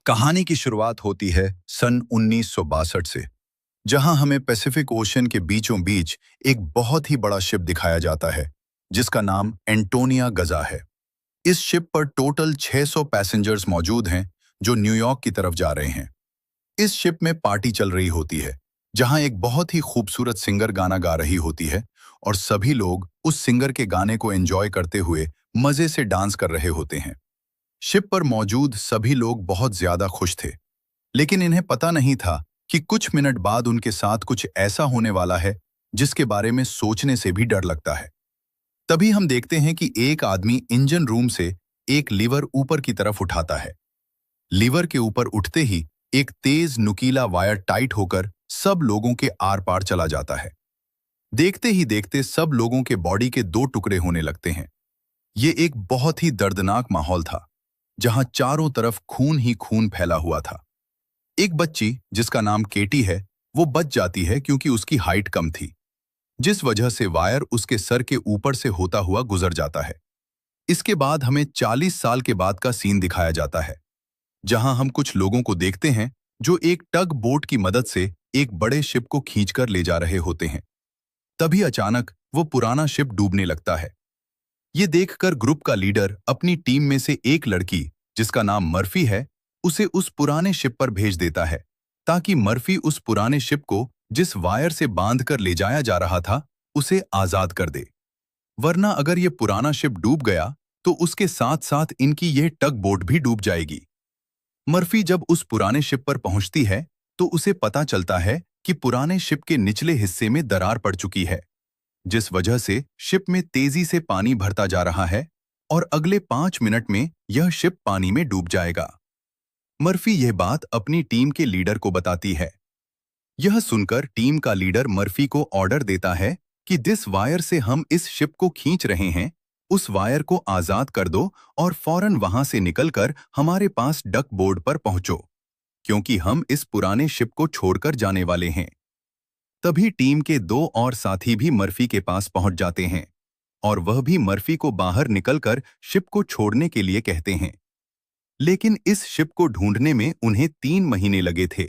कहानी की शुरुआत होती है सन 1962 से, जहां हमें पैसिफिक ओशन के बीचों बीच एक बहुत ही बड़ा शिप दिखाया जाता है, जिसका नाम एंटोनिया गजा है। इस शिप पर टोटल 600 पैसेंजर्स मौजूद हैं, जो न्यूयॉर्क की तरफ जा रहे हैं। इस शिप में पार्टी चल रही होती है, जहां एक बहुत ही खूबसूरत सिंगर गाना गा रही होती है और सभी लोग उस सिंगर के गाने को एंजॉय करते हुए मजे से डांस कर रहे होते हैं। शिप पर मौजूद सभी लोग बहुत ज्यादा खुश थे, लेकिन इन्हें पता नहीं था कि कुछ मिनट बाद उनके साथ कुछ ऐसा होने वाला है जिसके बारे में सोचने से भी डर लगता है। तभी हम देखते हैं कि एक आदमी इंजन रूम से एक लीवर ऊपर की तरफ उठाता है। लीवर के ऊपर उठते ही एक तेज नुकीला वायर टाइट होकर सब लोगों के आर पार चला जाता है। देखते ही देखते सब लोगों के बॉडी के दो टुकड़े होने लगते हैं। ये एक बहुत ही दर्दनाक माहौल था, जहां चारों तरफ खून ही खून फैला हुआ था। एक बच्ची, जिसका नाम केटी है, वो बच जाती है क्योंकि उसकी हाइट कम थी, जिस वजह से वायर उसके सर के ऊपर से होता हुआ गुजर जाता है। इसके बाद हमें 40 साल के बाद का सीन दिखाया जाता है, जहां हम कुछ लोगों को देखते हैं जो एक टग बोट की मदद से एक बड़े शिप को खींचकर ले जा रहे होते हैं। तभी अचानक वो पुराना शिप डूबने लगता है। ये देखकर ग्रुप का लीडर अपनी टीम में से एक लड़की, जिसका नाम मर्फी है, उसे उस पुराने शिप पर भेज देता है, ताकि मर्फी उस पुराने शिप को जिस वायर से बांध कर ले जाया जा रहा था, उसे आजाद कर दे। वरना अगर ये पुराना शिप डूब गया तो उसके साथ साथ इनकी यह टग बोट भी डूब जाएगी। मर्फी जब उस पुराने शिप पर पहुंचती है तो उसे पता चलता है कि पुराने शिप के निचले हिस्से में दरार पड़ चुकी है, जिस वजह से शिप में तेजी से पानी भरता जा रहा है और अगले 5 मिनट में यह शिप पानी में डूब जाएगा। मर्फी यह बात अपनी टीम के लीडर को बताती है। यह सुनकर टीम का लीडर मर्फी को ऑर्डर देता है कि जिस वायर से हम इस शिप को खींच रहे हैं, उस वायर को आजाद कर दो और फौरन वहां से निकलकर हमारे पास डक बोर्ड पर पहुंचो, क्योंकि हम इस पुराने शिप को छोड़कर जाने वाले हैं। तभी टीम के दो और साथी भी मर्फी के पास पहुंच जाते हैं और वह भी मर्फी को बाहर निकलकर शिप को छोड़ने के लिए कहते हैं। लेकिन इस शिप को ढूंढने में उन्हें 3 महीने लगे थे,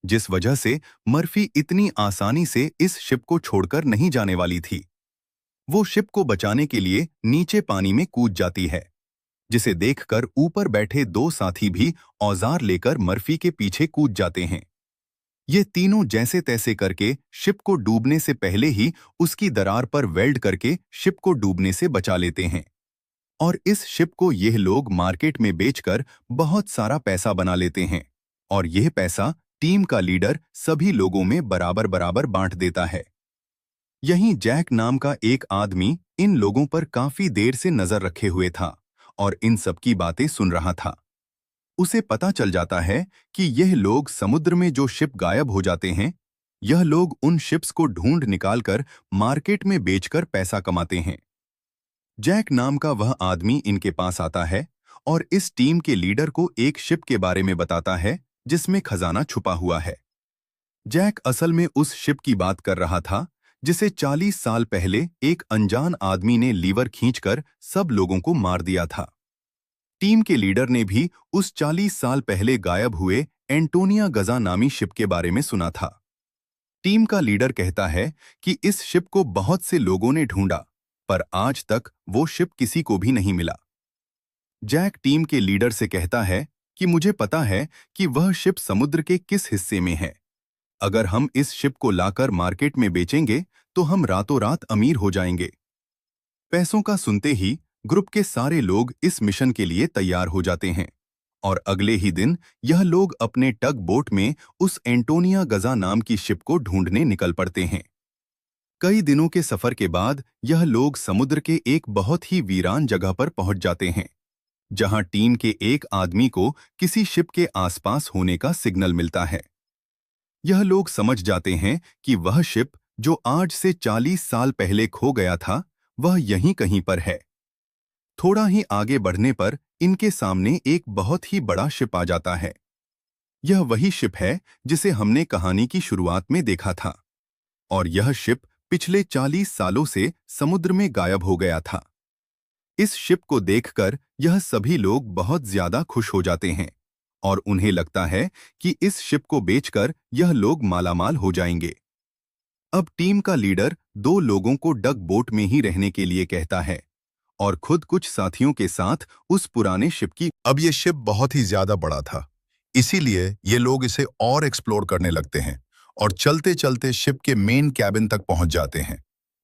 जिस वजह से मर्फी इतनी आसानी से इस शिप को छोड़कर नहीं जाने वाली थी। वो शिप को बचाने के लिए नीचे पानी में कूद जाती है, जिसे देखकर ऊपर बैठे दो साथी भी औजार लेकर मर्फी के पीछे कूद जाते हैं। ये तीनों जैसे तैसे करके शिप को डूबने से पहले ही उसकी दरार पर वेल्ड करके शिप को डूबने से बचा लेते हैं। और इस शिप को यह लोग मार्केट में बेचकर बहुत सारा पैसा बना लेते हैं और यह पैसा टीम का लीडर सभी लोगों में बराबर बराबर बांट देता है। यहीं जैक नाम का एक आदमी इन लोगों पर काफी देर से नजर रखे हुए था और इन सब की बातें सुन रहा था। उसे पता चल जाता है कि यह लोग समुद्र में जो शिप गायब हो जाते हैं, यह लोग उन शिप्स को ढूंढ निकालकर मार्केट में बेचकर पैसा कमाते हैं। जैक नाम का वह आदमी इनके पास आता है और इस टीम के लीडर को एक शिप के बारे में बताता है जिसमें खजाना छुपा हुआ है। जैक असल में उस शिप की बात कर रहा था जिसे 40 साल पहले एक अनजान आदमी ने लीवर खींचकर सब लोगों को मार दिया था। टीम के लीडर ने भी उस 40 साल पहले गायब हुए एंटोनिया गजा नामी शिप के बारे में सुना था। टीम का लीडर कहता है कि इस शिप को बहुत से लोगों ने ढूंढा, पर आज तक वो शिप किसी को भी नहीं मिला। जैक टीम के लीडर से कहता है कि मुझे पता है कि वह शिप समुद्र के किस हिस्से में है। अगर हम इस शिप को लाकर मार्केट में बेचेंगे तो हम रातों रात अमीर हो जाएंगे। पैसों का सुनते ही ग्रुप के सारे लोग इस मिशन के लिए तैयार हो जाते हैं और अगले ही दिन यह लोग अपने टग बोट में उस एंटोनिया गजा नाम की शिप को ढूंढने निकल पड़ते हैं। कई दिनों के सफर के बाद यह लोग समुद्र के एक बहुत ही वीरान जगह पर पहुंच जाते हैं, जहां टीम के एक आदमी को किसी शिप के आसपास होने का सिग्नल मिलता है। यह लोग समझ जाते हैं कि वह शिप जो आज से 40 साल पहले खो गया था, वह यहीं कहीं पर है। थोड़ा ही आगे बढ़ने पर इनके सामने एक बहुत ही बड़ा शिप आ जाता है। यह वही शिप है जिसे हमने कहानी की शुरुआत में देखा था और यह शिप पिछले 40 सालों से समुद्र में गायब हो गया था। इस शिप को देखकर यह सभी लोग बहुत ज्यादा खुश हो जाते हैं और उन्हें लगता है कि इस शिप को बेचकर यह लोग मालामाल हो जाएंगे। अब टीम का लीडर दो लोगों को डग बोट में ही रहने के लिए कहता है और खुद कुछ साथियों के साथ उस पुराने शिप की। अब ये शिप बहुत ही ज्यादा बड़ा था, इसीलिए ये लोग इसे और एक्सप्लोर करने लगते हैं और चलते चलते शिप के मेन कैबिन तक पहुंच जाते हैं,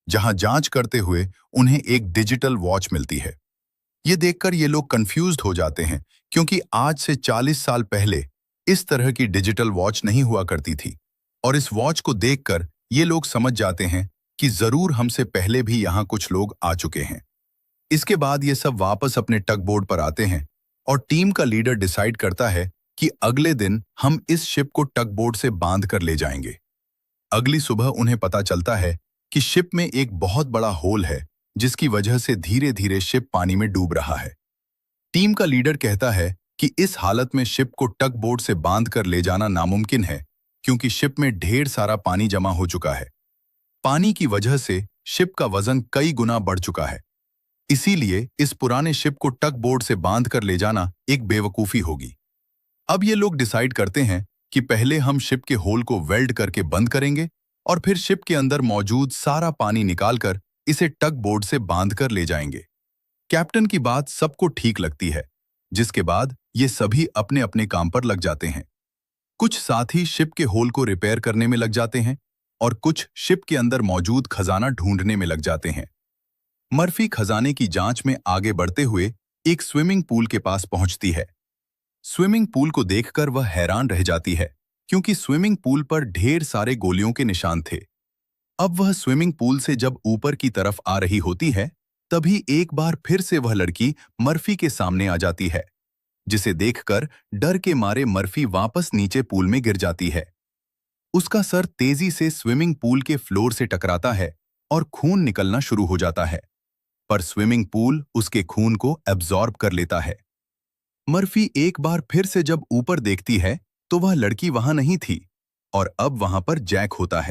जहां जांच करते हुए उन्हें एक डिजिटल वॉच मिलती है। ये देखकर ये लोग कंफ्यूज्ड हो जाते हैं, क्योंकि आज से 40 साल पहले इस तरह की डिजिटल वॉच नहीं हुआ करती थी। और इस वॉच को देखकर ये लोग समझ जाते हैं कि जरूर हमसे पहले भी यहाँ कुछ लोग आ चुके हैं। इसके बाद ये सब वापस अपने टग बोर्ड पर आते हैं और टीम का लीडर डिसाइड करता है कि अगले दिन हम इस शिप को टग बोर्ड से बांध कर ले जाएंगे। अगली सुबह उन्हें पता चलता है कि शिप में एक बहुत बड़ा होल है, जिसकी वजह से धीरे धीरे शिप पानी में डूब रहा है। टीम का लीडर कहता है कि इस हालत में शिप को टग बोर्ड से बांध कर ले जाना नामुमकिन है, क्योंकि शिप में ढेर सारा पानी जमा हो चुका है। पानी की वजह से शिप का वजन कई गुना बढ़ चुका है। इसीलिए इस पुराने शिप को टग बोर्ड से बांध कर ले जाना एक बेवकूफी होगी। अब ये लोग डिसाइड करते हैं कि पहले हम शिप के होल को वेल्ड करके बंद करेंगे और फिर शिप के अंदर मौजूद सारा पानी निकालकर इसे टग बोर्ड से बांध कर ले जाएंगे। कैप्टन की बात सबको ठीक लगती है, जिसके बाद ये सभी अपने अपने काम पर लग जाते हैं। कुछ साथी शिप के होल को रिपेयर करने में लग जाते हैं और कुछ शिप के अंदर मौजूद खजाना ढूंढने में लग जाते हैं। मर्फी खजाने की जांच में आगे बढ़ते हुए एक स्विमिंग पूल के पास पहुंचती है। स्विमिंग पूल को देखकर वह हैरान रह जाती है, क्योंकि स्विमिंग पूल पर ढेर सारे गोलियों के निशान थे। अब वह स्विमिंग पूल से जब ऊपर की तरफ आ रही होती है, तभी एक बार फिर से वह लड़की मर्फी के सामने आ जाती है, जिसे देखकर डर के मारे मर्फी वापस नीचे पूल में गिर जाती है। उसका सर तेजी से स्विमिंग पूल के फ्लोर से टकराता है और खून निकलना शुरू हो जाता है, पर स्विमिंग पूल उसके खून को एब्जॉर्ब कर लेता है। मर्फी एक बार फिर से जब ऊपर देखती है तो वह लड़की वहां नहीं थी और अब वहां पर जैक होता है।